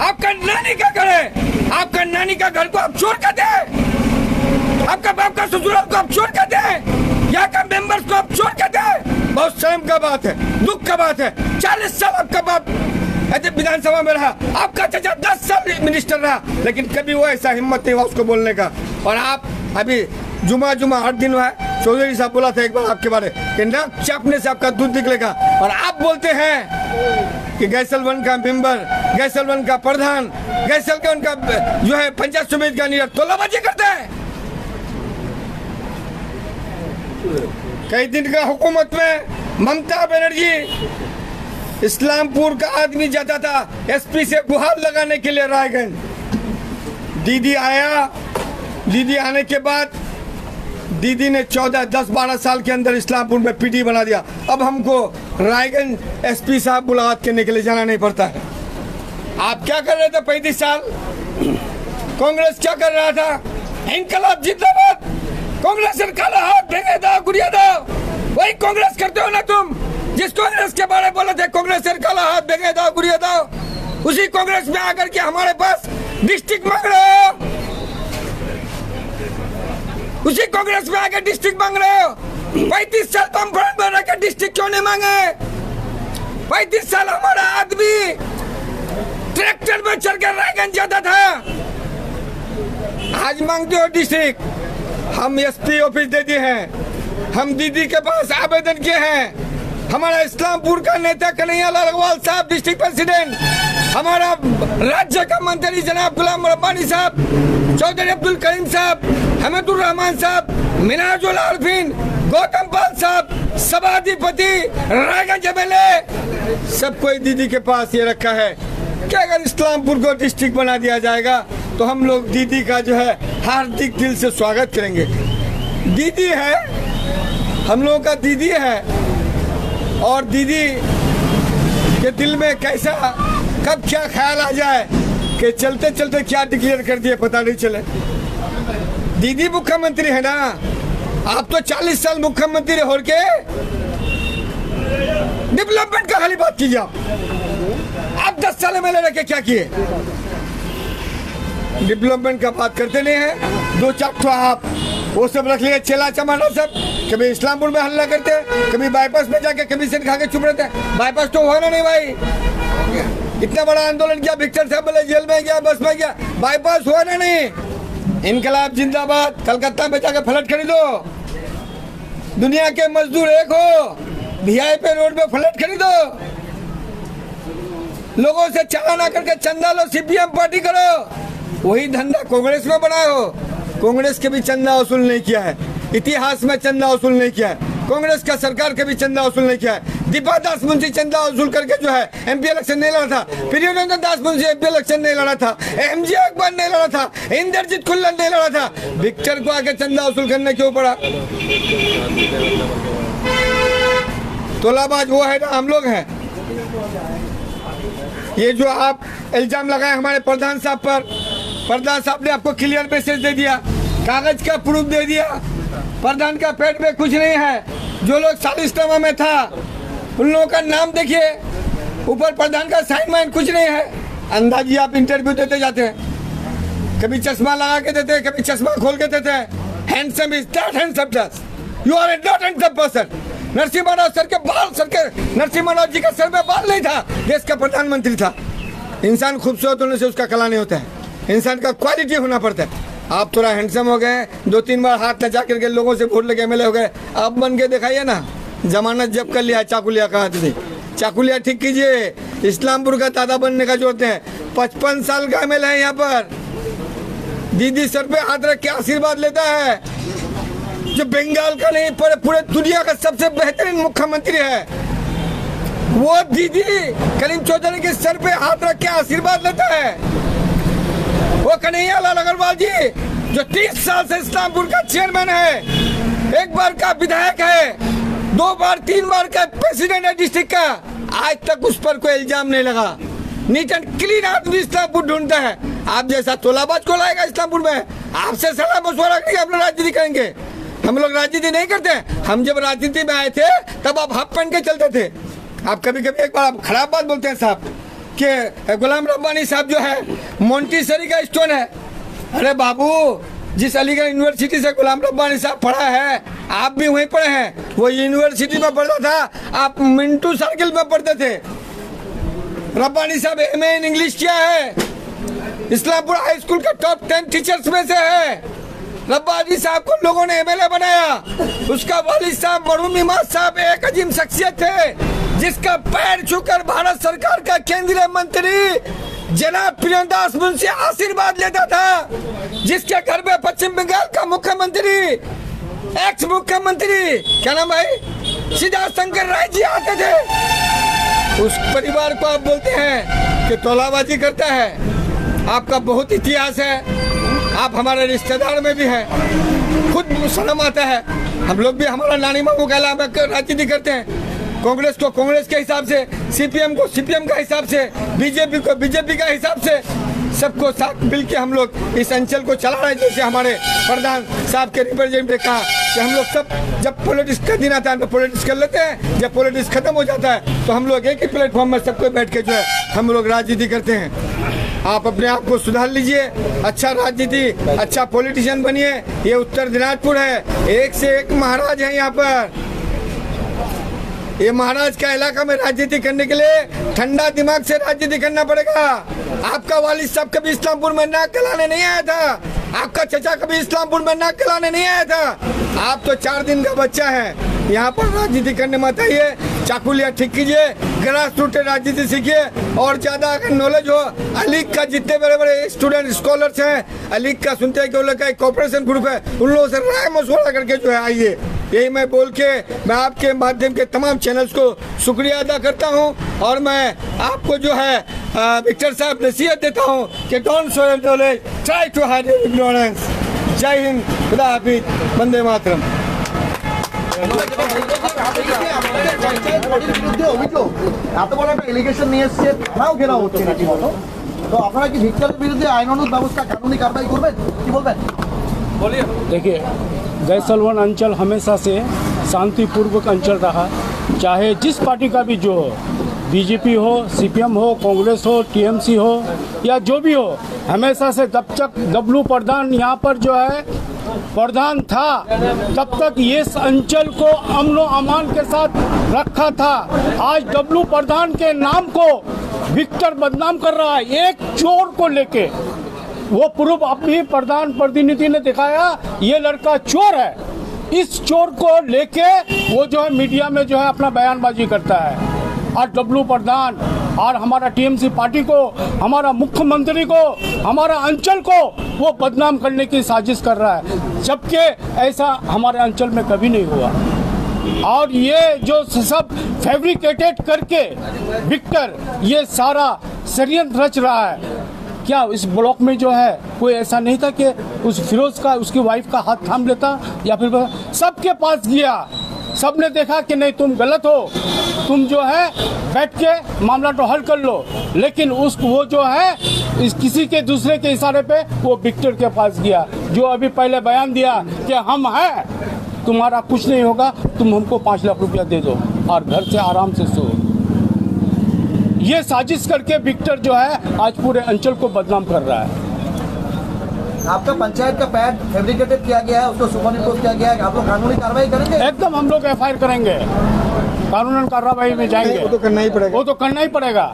आपका नानी का घर है। आपका नानी का घर को आप छोड़ कर दे, आपका बाप का ससुराल को आप छोड़ कर दे, यहाँ का मेंबर्स को आप छोड़ कर दे। बहुत शर्म का बात है, दुख का बात है। 40 साल आपका बाप ऐसे विधानसभा में रहा, आपका चाचा 10 साल मिनिस्टर रहा, लेकिन कभी वो ऐसा हिम्मत नहीं हुआ उसको बोलने का। और आप अभी जुमा 8 दिन हुआ है, चौधरी साहब बोला था एक बार आपके बारे कि नाक चापने से आपका दूध निकलेगा, और आप बोलते हैं कि गैसल वन का मेंबर, गैसल वन का प्रधान, गैसल का उनका जो है पंचायत समिति का लीडर तोलाबाजी करता है। कई दिन का हुकूमत में ममता बनर्जी इस्लामपुर का आदमी जाता था एसपी से गुहार लगाने के लिए रायगंज। दीदी आया, दीदी आने के बाद दीदी ने 10-12 साल के अंदर इस्लामपुर में पीटी बना दिया। अब हमको रायगंज एसपी साहब मुलाकात करने के लिए जाना नहीं पड़ता है। आप क्या कर रहे थे 35 साल? कांग्रेस क्या कर रहा था? इनकलाब जिंदाबाद, कांग्रेस काला हाथ भेंगे दो, गुड़िया दो। वही कांग्रेस करते हो ना तुम, जिस कांग्रेस के बारे में बोले थे कांग्रेस काला हाथ भेंगे दो, गुड़िया दो। उसी कांग्रेस में आकर के हमारे पास डिस्ट्रिक्ट मांग रहे हो, उसी कांग्रेस में आकर डिस्ट्रिक्ट मांग रहे हो। 35 साल तो हम फ्रंट में रह डिस्ट्रिक्ट क्यों नहीं मांगे? 35 साल हमारा आदमी ट्रैक्टर में चढ़ कर रायगंज जाता था, आज मांगते हो डिस्ट्रिक्ट। हम एसपी ऑफिस दे दिए हैं, हम दीदी के पास आवेदन किए हैं। हमारा इस्लामपुर का नेता कन्हैया लाल अग्रवाल साहब डिस्ट्रिक्ट प्रेसिडेंट, हमारा राज्य का मंत्री जनाब गुलाम रब्बानी साहब, चौधरी अब्दुल करीम साहब, हमीदुर रहमान साहब, मिनाजुल आरफीन, गौतम पाल साहब, सभाधिपति, रायगंज एमएलए, सब कोई दीदी के पास ये रखा है कि अगर इस्लामपुर को डिस्ट्रिक्ट बना दिया जाएगा तो हम लोग दीदी का जो है हार्दिक दिल से स्वागत करेंगे। दीदी है, हम लोगों का दीदी है, और दीदी के दिल में कैसा कब क्या ख्याल आ जाए कि चलते चलते क्या डिक्लेयर कर दिए पता नहीं चले। दीदी मुख्यमंत्री है ना, आप तो 40 साल मुख्यमंत्री हो के डेवलपमेंट का खाली बात कीजिए। आप 10 साल में रह के क्या किए? डेवलपमेंट का बात करते नहीं है। 2-4 ठो आप वो सब रख लिए, चेला चमाना सब। कभी इस्लामपुर में हल्ला करते, कभी बाईपास में जाके कमीशन खा के चुप रहते। बाईपास तो हुआ ना नहीं भाई, इतना बड़ा आंदोलन किया, विक्टर साहब बोले जेल में गया, बस में गया, बाईपास हुआ ना नहीं। इनकलाब जिंदाबाद, कलकत्ता में जाके फ्लैट खरीदो, दुनिया के मजदूर एक हो, वीआईपी रोड में फ्लैट खरीदो, लोगों से चालाना करके चंदा लो, सीपीएम पार्टी करो। वही धंधा कांग्रेस में बनाए हो। कांग्रेस के भी चंदा वसूल नहीं किया है, इतिहास में चंदा वसूल नहीं किया है, कांग्रेस का सरकार के भी चंदा वसूल नहीं किया है। दीपा दास मुंशी चंदा वसूल करके जो है एमपी इलेक्शन नहीं लड़ा था, प्रियरंजन दास मुंशी एमपी इलेक्शन नहीं लड़ा था, एमजे अकबर नहीं लड़ा था, इंद्रजीत खुल्लर नहीं लड़ा था, विक्टर को आके चंदा वसूल करने क्यों पड़ा? तोलाबाज वो है ना, हम लोग हैं। ये जो आप इल्जाम लगाए हमारे प्रधान साहब पर, प्रधान साहब ने आपको क्लियर मैसेज दे दिया, कागज का प्रूफ दे दिया। प्रधान का पेट में कुछ नहीं है। जो लोग सालिसनामा में था उन लोगों का नाम देखिए, ऊपर प्रधान का साइन माइन कुछ नहीं है। अंदाजी आप इंटरव्यू देते जाते हैं, कभी चश्मा लगा के देते हैं, कभी चश्मा खोल के देते हैं। Handsome is not handsome, you are not handsome person. Narasimha Rao sir के बाल, सर के नरसिम्हा राव जी का सर में बाल नहीं था, देश का प्रधानमंत्री था। इंसान खूबसूरत होने से उसका कला नहीं होता है, इंसान का क्वालिटी होना पड़ता है। आप थोड़ा हैंडसम हो गए, 2-3 बार हाथ नचा करके लोगों से वोट लेके एमएलए हो गए, आप बन के दिखाइए ना। जमानत जब कर लिया, चाकुलिया कहा तुझे, चाकुलिया ठीक कीजिए। इस्लामपुर का दादा बनने का जोड़ते हैं। 55 साल का एमएलए है यहाँ पर, दीदी सर पे हाथ रख के आशीर्वाद लेता है। जो बंगाल का नहीं पूरे दुनिया का सबसे बेहतरीन मुख्यमंत्री है, वो दीदी करीम चौधरी के सर पे हाथ रख के आशीर्वाद लेता है। वो कन्हैया लाल अग्रवाल जी जो 30 साल से इस्लामपुर का चेयरमैन है, 1 बार का विधायक है, 2 बार 3 बार का प्रेसिडेंट है डिस्ट्रिक्ट का, आज तक उस पर कोई इल्जाम नहीं लगा। नीट एंड क्लीन आदमी इस्लामपुर ढूंढता है। आप जैसा तोलाबाज को लाएगा इस्लामपुर में? आपसे सलाह मशवरा करके हम लोग राजनीति करेंगे? हम लोग राजनीति नहीं करते। हम जब राजनीति में आए थे तब आप हाफ पहन के चलते थे, आप कभी कभी एक बार आप खराब बात बोलते हैं साहब कि गुलाम रब्बानी साहब जो है मोंटीसरी का स्टोन है। अरे बाबू, जिस अलीगढ़ यूनिवर्सिटी से गुलाम रब्बानी साहब पढ़ा है, आप भी वहीं पढ़े हैं। वो यूनिवर्सिटी में पढ़ता था, आप मिंटू सर्किल में पढ़ते थे। रब्बानी साहब एमए इन इंग्लिश किया है, इस्लामपुर हाई स्कूल के टॉप 10 टीचर्स में से है। रब्बानी साहब को लोगों ने एमएलए बनाया। उसका वालिद साहब मरहूम इमाद साहब एक अजीम शख्सियत थे, जिसका पैर छूकर भारत सरकार का केंद्रीय मंत्री जनाब प्रियंदास मुंशी आशीर्वाद लेता था, जिसके घर में पश्चिम बंगाल का मुख्यमंत्री, एक्स मुख्यमंत्री, क्या नाम भाई, सिद्धार्थ शंकर राय जी आते थे। उस परिवार को आप बोलते हैं कि तोलाबाजी करता है। आपका बहुत इतिहास है, आप हमारे रिश्तेदार में भी हैं, खुद शर्म आता है। हम लोग भी हमारा नानी मामू का इलाका में राजनीति करते हैं। कांग्रेस को कांग्रेस के हिसाब से, सीपीएम को सीपीएम का हिसाब से, बीजेपी को बीजेपी का हिसाब से, सबको साथ मिल के हम लोग इस अंचल को चला रहे हैं। जैसे हमारे प्रधान साहब के रिप्रेजेंटेटिव ने कहा कि हम लोग सब जब पॉलिटिक्स का दिन आता है तो पॉलिटिक्स कर लेते हैं, जब पॉलिटिक्स खत्म हो जाता है तो हम लोग एक ही प्लेटफॉर्म में सबको बैठ के जो है हम लोग राजनीति करते हैं। आप अपने आप को सुधार लीजिए, अच्छा राजनीति, अच्छा पॉलिटिशियन बनिए। ये उत्तर दिनाजपुर है, एक से एक महाराज है यहाँ पर। ये महाराज का इलाका में राजनीति करने के लिए ठंडा दिमाग से राजनीति करना पड़ेगा। आपका वालिद साहब कभी इस्लामपुर में नाक गलाने नहीं आया था, आपका चचा कभी इस्लामपुर में नाक गलाने नहीं आया था। आप तो 4 दिन का बच्चा है। यहाँ पर राजनीति करने मत आइए, चाकुलिया ठीक कीजिए, ग्रास रूट राजनीति सीखिए। और ज्यादा अगर नॉलेज हो, अलीग का जितने बड़े बड़े स्टूडेंट स्कॉलर्स हैं, अलीग का सुनते हैं कि उन लोग का एक कॉर्पोरेशन ग्रुप है, उन लोगों से राय मशवरा करके जो है आइए। यही मैं बोल के मैं आपके माध्यम के तमाम चैनल्स को शुक्रिया अदा करता हूं। और मैं आपको जो है विक्टर साहब नसीहत देता हूं कि don't show your knowledge, try to hide your ignorance. जय हिंद, खुदा हाफिज, वंदे मातरम। বিরুদ্ধে অভিযোগ এত বড় একটা এলিগেশন নিয়ে এসছে, থানাও ঘেরাও হচ্ছে রীতিমতো। তো আপনারা কি ভিক্টরের বিরুদ্ধে আইনানুগ ব্যবস্থা কানুনি কারবাই করবেন, কি বলবেন? देखिए, गैसलवन अंचल हमेशा से शांतिपूर्वक अंचल रहा, चाहे जिस पार्टी का भी जो हो, बीजेपी हो, सीपीएम हो, कांग्रेस हो, टीएमसी हो या जो भी हो, हमेशा से जब तक डब्लू प्रधान यहाँ पर जो है प्रधान था तब तक ये अंचल को अमन व अमान के साथ रखा था। आज डब्लू प्रधान के नाम को विक्टर बदनाम कर रहा है, एक चोर को लेके। वो प्रूफ अपनी प्रधान प्रतिनिधि ने दिखाया, ये लड़का चोर है। इस चोर को लेके वो जो है मीडिया में जो है अपना बयानबाजी करता है। और डब्लू प्रधान और हमारा टीएमसी पार्टी को, हमारा मुख्यमंत्री को, हमारा अंचल को वो बदनाम करने की साजिश कर रहा है, जबकि ऐसा हमारे अंचल में कभी नहीं हुआ। और ये जो सब फैब्रिकेटेड करके विक्टर ये सारा षड्यंत्र रच रहा है। क्या इस ब्लॉक में जो है कोई ऐसा नहीं था कि उस फिरोज का, उसकी वाइफ का हाथ थाम लेता, या फिर सबके पास गया, सबने देखा कि नहीं तुम गलत हो, तुम जो है बैठ के मामला तो हल कर लो। लेकिन वो जो है इस किसी के दूसरे के इशारे पे वो विक्टर के पास गया, जो अभी पहले बयान दिया कि हम हैं, तुम्हारा कुछ नहीं होगा, तुम हमको 5 लाख रुपया दे दो और घर से आराम से सो। ये साजिश करके विक्टर जो है आज पूरे अंचल को बदनाम कर रहा है। आपका पंचायत का पैड फैब्रिकेटेड किया गया है, उसको सुपरइम्पोज किया गया है, आप लोग कानूनी कार्रवाई करेंगे? एकदम हम लोग एफआईआर करेंगे, कानूनन कार्रवाई में जाएंगे। वो तो करना ही पड़ेगा, वो तो करना ही पड़ेगा।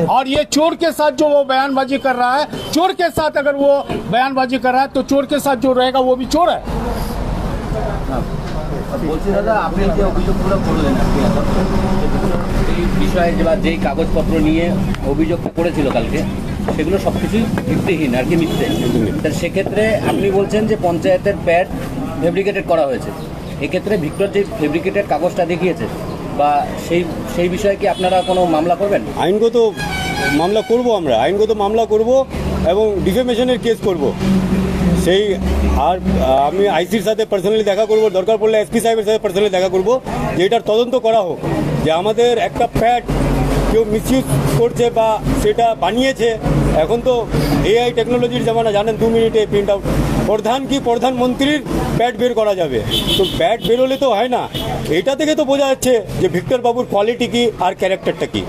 और ये चोर के साथ जो वो बयानबाजी कर रहा है, चोर के साथ अगर वो बयानबाजी कर रहा है तो चोर के साथ जो रहेगा वो भी चोर है। বলছি দাদা, আপনি যে অভিযোগগুলো করলেন এই বিষয়ে যেই কাগজপত্র নিয়ে অভিযোগটা করেছিল কালকে, সেগুলো সব কিছুই ভিত্তিহীন আর কি, মিথ্যে। তা সেক্ষেত্রে আপনি বলছেন যে পঞ্চায়েতের প্যাড ফেব্রিকেটেড করা হয়েছে, এক্ষেত্রে ভিক্টর যে ফেব্রিকেটেড কাগজটা দেখিয়েছে বা সেই বিষয়ে কি আপনারা কোনো মামলা করবেন? আইনগত মামলা করব, আমরা আইনগত মামলা করব এবং ডিফেমেশনের কেস করব। সেই আর আমি আইসির সাথে পার্সোনালি দেখা করব, দরকার পড়লে এসপি সাহেবের সাথে পার্সোনালি দেখা করব যে এটার তদন্ত করা হোক, যে আমাদের একটা প্যাড কেউ মিসইউজ করছে বা সেটা বানিয়েছে। এখন তো এআই টেকনোলজির জামানা, জানেন 2 মিনিটে প্রিন্ট আউট। প্রধান কি প্রধানমন্ত্রীর ব্যাট বের করা যাবে, তো ব্যাট বেরোলে তো হয় না। এটা থেকে তো বোঝা যাচ্ছে যে ভিক্টর বাবুর কোয়ালিটি কি আর ক্যারেক্টারটা কি।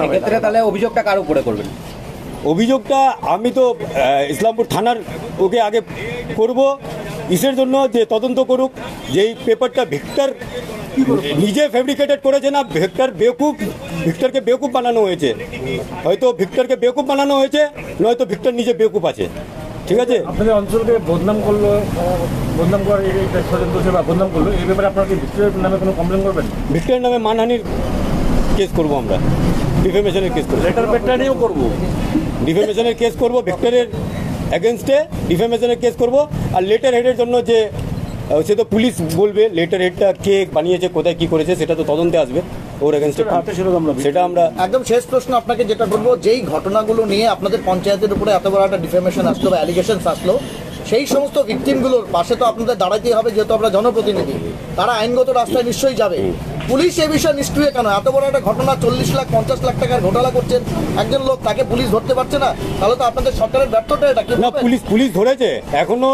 এক্ষেত্রে তাহলে অভিযোগটা কার উপরে করবেন? অভিযোগটা আমি তো ইসলামপুর থানার ওকে আগে করব, ইসের জন্য যে তদন্ত করুক, যেই পেপারটা ভিক্টর নিজে ফেব্রিকেটেড করেছে না, ভিক্টরকে বেকুব বানানো হয়েছে। হয়তো ভিক্টরকে বেকুব বানানো হয়েছে, নয়তো ভিক্টর নিজে বেকুব আছে। ঠিক আছে, আপনাদের অঞ্চলকে বদনাম করলো, বদনাম করার ষড়যন্ত্র বা বদনাম করলো, এই ব্যাপারে আপনারা কি ভিক্টরের নামে কোনো কমপ্লেন করবেন? ভিক্টরের নামে মানহানির কেস করব, আমরা ডিফেমেশনের কেস করব, লেটার পেটটা নিয়েও করবো। ডিফেমেশনের কেস করব, ভিক্টরের এগেনস্টে ডিফেমেশনের কেস করব। আর লেটার হেডের জন্য যে সে তো পুলিশ বলবে লেটার হেডটা কে বানিয়েছে, কোথায় কি করেছে, সেটা তো তদন্তে আসবে ওর এগেনস্টে। সেটা আমরা একদম শেষ প্রশ্ন আপনাকে যেটা করবো, যেই ঘটনাগুলো নিয়ে আপনাদের পঞ্চায়েতের উপরে এত বড় একটা ডিফেমেশন আসলো বা অ্যালিগেশন আসলো, সেই সমস্ত ভিকটিমগুলোর পাশে তো আপনাদের দাঁড়াতেই হবে, যেহেতু আমরা জনপ্রতিনিধি। তারা আইনগত রাস্তায় নিশ্চয়ই যাবে। পুলিশ এ বিষয়ে নিষ্ক্রিয় কেন? এত বড় একটা ঘটনা, 40 লাখ 50 লাখ টাকার ঘোটালা করছেন একজন লোক, তাকে পুলিশ ধরতে পারছে না, তাহলে তো আপনাদের সরকারের ব্যর্থতা এটা কি? না, পুলিশ ধরেছে এখনো।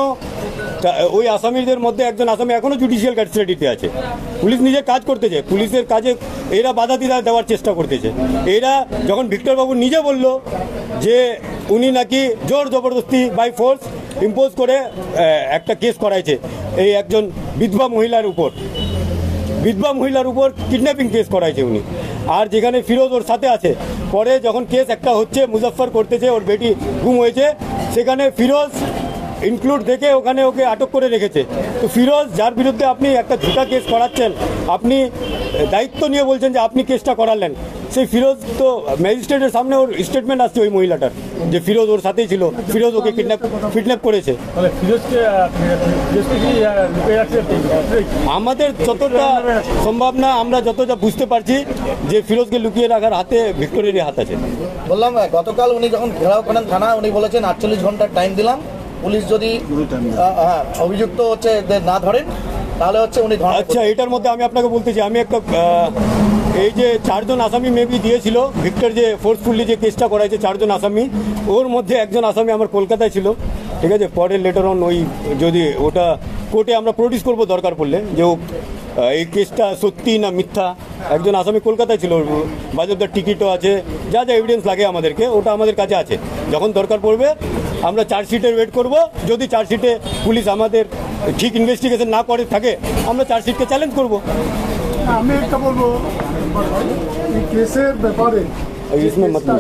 ওই আসামিদের মধ্যে একজন আসামি এখনো জুডিশিয়াল কাস্টাডিতে আছে। পুলিশ নিজের কাজ করতেছে, পুলিশের কাজে এরা বাধা দেওয়ার চেষ্টা করতেছে। এরা যখন ভিক্টর বাবু নিজে বলল যে উনি নাকি জোর জবরদস্তি বাই ফোর্স ইম্পোজ করে একটা কেস করাইছে এই একজন বিধবা মহিলার উপর কিডন্যাপিং কেস করাইছে উনি। আর যেখানে ফিরোজ ওর সাথে আছে, পরে যখন কেস একটা হচ্ছে মুজফ্ফর করতেছে, ওর বেটি গুম হয়েছে, সেখানে ফিরোজ ইনক্লুড দেখে ওখানে ওকে আটক করে রেখেছে। তো ফিরোজ, যার বিরুদ্ধে আপনি একটা ঝুঁকা কেস করাচ্ছেন, আপনি দায়িত্ব নিয়ে বলছেন যে আপনি কেসটা করালেন, সেই ফিরোজ তো ম্যাজিস্ট্রেটের সামনে ওর স্টেটমেন্ট আসছে ওই মহিলাটার, যে ফিরোজ ওর সাথেই ছিল, ফিরোজ ওকে কিডন্যাপ করেছে। আমাদের যতটা সম্ভব না, আমরা যতটা বুঝতে পারছি যে ফিরোজকে লুকিয়ে রাখার হাতে ভিক্টোরিয়ার হাত আছে। বললাম গতকাল উনি যখন ঘেরাও করেন থানা, উনি বলেছেন 48 ঘন্টার টাইম দিলাম, পুলিশ যদি অভিযুক্ত হচ্ছে না ধরেন তাহলে হচ্ছে উনি। আচ্ছা, এটার মধ্যে আমি আপনাকে বলতে চাই, আমি একটা এই যে 4 জন আসামি মেবি দিয়েছিল ভিক্টর, যে ফোর্সফুলি যে কেসটা করাইছে 4 জন আসামি, ওর মধ্যে একজন আসামি আমার কলকাতায় ছিল। ঠিক আছে, পরে লেটার অন ওই যদি ওটা কোর্টে আমরা প্রডিউস করবো দরকার পড়লে, যে এই কেসটা সত্যি না মিথ্যা। একজন আসামি কলকাতায় ছিল, বাজারদার টিকিটও আছে, যা যা এভিডেন্স লাগে আমাদেরকে, ওটা আমাদের কাছে আছে। যখন দরকার পড়বে আমরা চার্জশিটের ওয়েট করব। যদি চার্জশিটে পুলিশ আমাদের ঠিক ইনভেস্টিগেশন না করে থাকে, আমরা চার্জশিটকে চ্যালেঞ্জ করব। আমি একটা বলবো, এই কেসের ব্যাপারে इसमें मतलब